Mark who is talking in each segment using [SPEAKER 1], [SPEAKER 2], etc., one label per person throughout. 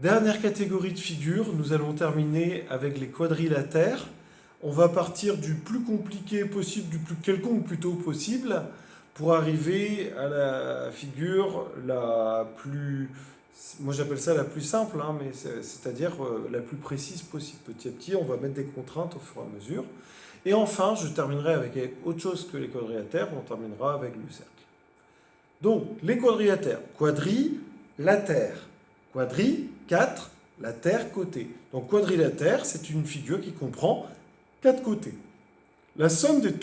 [SPEAKER 1] Dernière catégorie de figures, nous allons terminer avec les quadrilatères. On va partir du plus compliqué possible, du plus quelconque plutôt possible, pour arriver à la figure la plus, moi j'appelle ça la plus simple, hein, mais c'est-à-dire la plus précise possible. Petit à petit, on va mettre des contraintes au fur et à mesure. Et enfin, je terminerai avec autre chose que les quadrilatères, on terminera avec le cercle. Donc, les quadrilatères, quadrilatère. Quadri, 4, la terre, côté. Donc quadrilatère, c'est une figure qui comprend 4 côtés. La somme des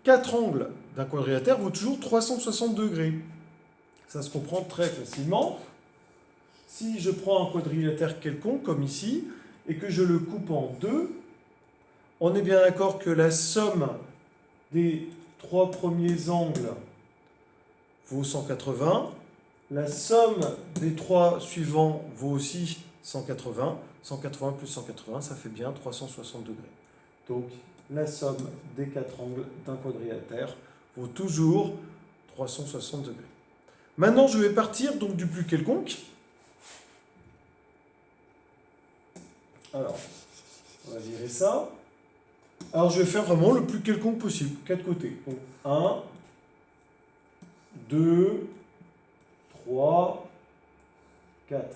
[SPEAKER 1] 4 angles d'un quadrilatère vaut toujours 360 degrés. Ça se comprend très facilement. Si je prends un quadrilatère quelconque, comme ici, et que je le coupe en deux, on est bien d'accord que la somme des 3 premiers angles vaut 180. La somme des 3 suivants vaut aussi 180. 180 plus 180, ça fait bien 360 degrés. Donc, la somme des 4 angles d'un quadrilatère vaut toujours 360 degrés. Maintenant, je vais partir donc du plus quelconque. Alors, on va virer ça. Alors, je vais faire vraiment le plus quelconque possible, 4 côtés. Donc, 1, 2, 3, 4.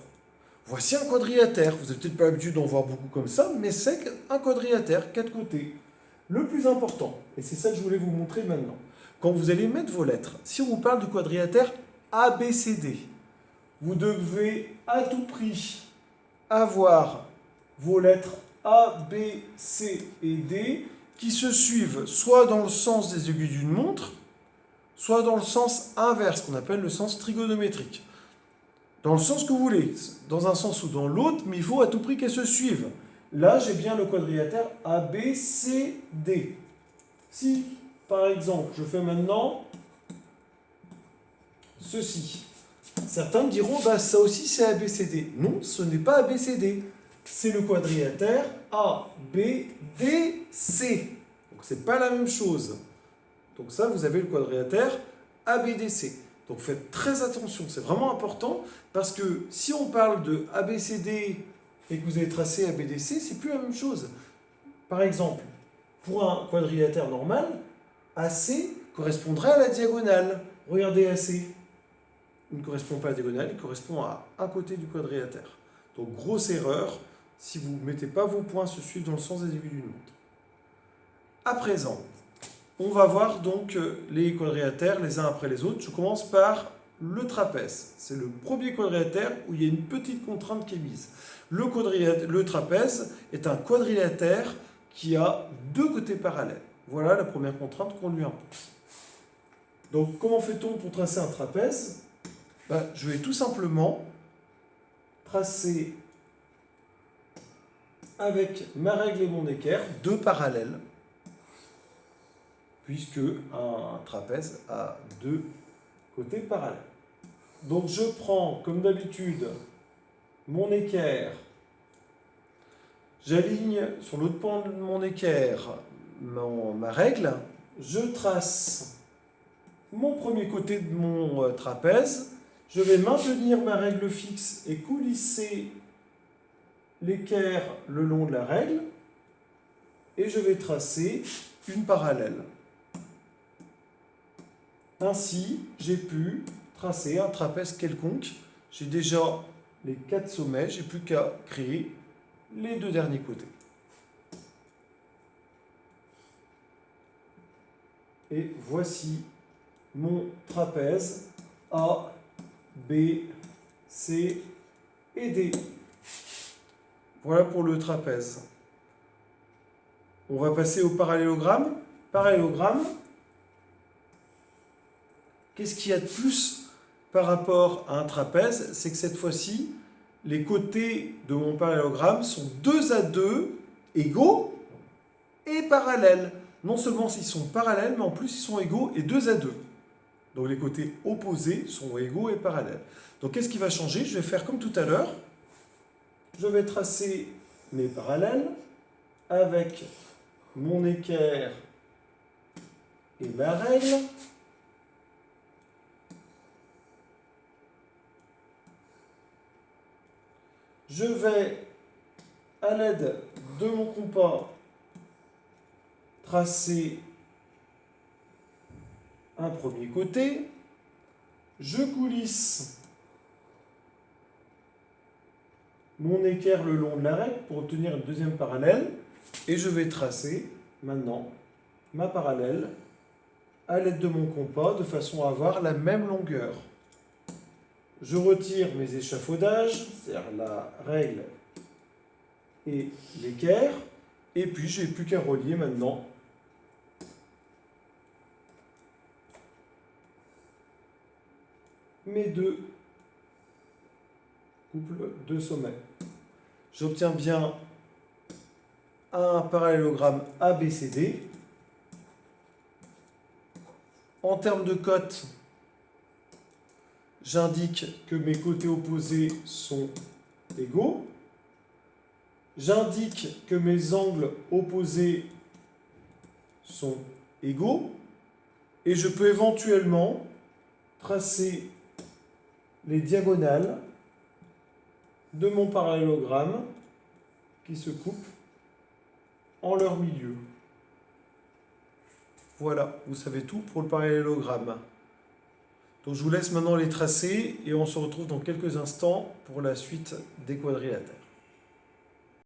[SPEAKER 1] Voici un quadrilatère. Vous n'avez peut-être pas l'habitude d'en voir beaucoup comme ça, mais c'est un quadrilatère, 4 côtés. Le plus important, et c'est ça que je voulais vous montrer maintenant, quand vous allez mettre vos lettres, si on vous parle du quadrilatère ABCD, vous devez à tout prix avoir vos lettres A, B, C et D qui se suivent soit dans le sens des aiguilles d'une montre, soit dans le sens inverse, qu'on appelle le sens trigonométrique. Dans le sens que vous voulez, dans un sens ou dans l'autre, mais il faut à tout prix qu'elles se suivent. Là, j'ai bien le quadrilatère ABCD. Si, par exemple, je fais maintenant ceci, certains me diront, bah, ça aussi c'est ABCD. Non, ce n'est pas ABCD. C'est le quadrilatère ABDC. Donc, ce n'est pas la même chose. Donc ça, vous avez le quadrilatère ABDC. Donc faites très attention, c'est vraiment important, parce que si on parle de ABCD et que vous avez tracé ABDC, c'est plus la même chose. Par exemple, pour un quadrilatère normal, AC correspondrait à la diagonale. Regardez AC. Il ne correspond pas à la diagonale, il correspond à un côté du quadrilatère. Donc grosse erreur, si vous ne mettez pas vos points se suivre dans le sens des aiguilles d'une montre. À présent, on va voir donc les quadrilatères les uns après les autres. Je commence par le trapèze. C'est le premier quadrilatère où il y a une petite contrainte qui est mise. Le trapèze est un quadrilatère qui a deux côtés parallèles. Voilà la première contrainte qu'on lui impose. Donc comment fait-on pour tracer un trapèze? Je vais tout simplement tracer avec ma règle et mon équerre deux parallèles, puisque un trapèze a deux côtés parallèles. Donc je prends, comme d'habitude, mon équerre, j'aligne sur l'autre pan de mon équerre ma règle, je trace mon premier côté de mon trapèze, je vais maintenir ma règle fixe et coulisser l'équerre le long de la règle, et je vais tracer une parallèle. Ainsi, j'ai pu tracer un trapèze quelconque. J'ai déjà les 4 sommets, j'ai plus qu'à créer les deux derniers côtés. Et voici mon trapèze A, B, C et D. Voilà pour le trapèze. On va passer au parallélogramme. Parallélogramme, qu'est-ce qu'il y a de plus par rapport à un trapèze? C'est que cette fois-ci, les côtés de mon parallélogramme sont 2 à 2 égaux et parallèles. Non seulement ils sont parallèles, mais en plus ils sont égaux et 2 à 2. Donc les côtés opposés sont égaux et parallèles. Donc qu'est-ce qui va changer? Je vais faire comme tout à l'heure. Je vais tracer mes parallèles avec mon équerre et ma règle. Je vais, à l'aide de mon compas, tracer un premier côté. Je coulisse mon équerre le long de l'arête pour obtenir une deuxième parallèle. Et je vais tracer maintenant ma parallèle à l'aide de mon compas de façon à avoir la même longueur. Je retire mes échafaudages, c'est-à-dire la règle et l'équerre, et puis je n'ai plus qu'à relier maintenant mes deux couples de sommets. J'obtiens bien un parallélogramme ABCD. En termes de cotes, j'indique que mes côtés opposés sont égaux. J'indique que mes angles opposés sont égaux. Et je peux éventuellement tracer les diagonales de mon parallélogramme qui se coupent en leur milieu. Voilà, vous savez tout pour le parallélogramme. Donc je vous laisse maintenant les tracer et on se retrouve dans quelques instants pour la suite des quadrilatères.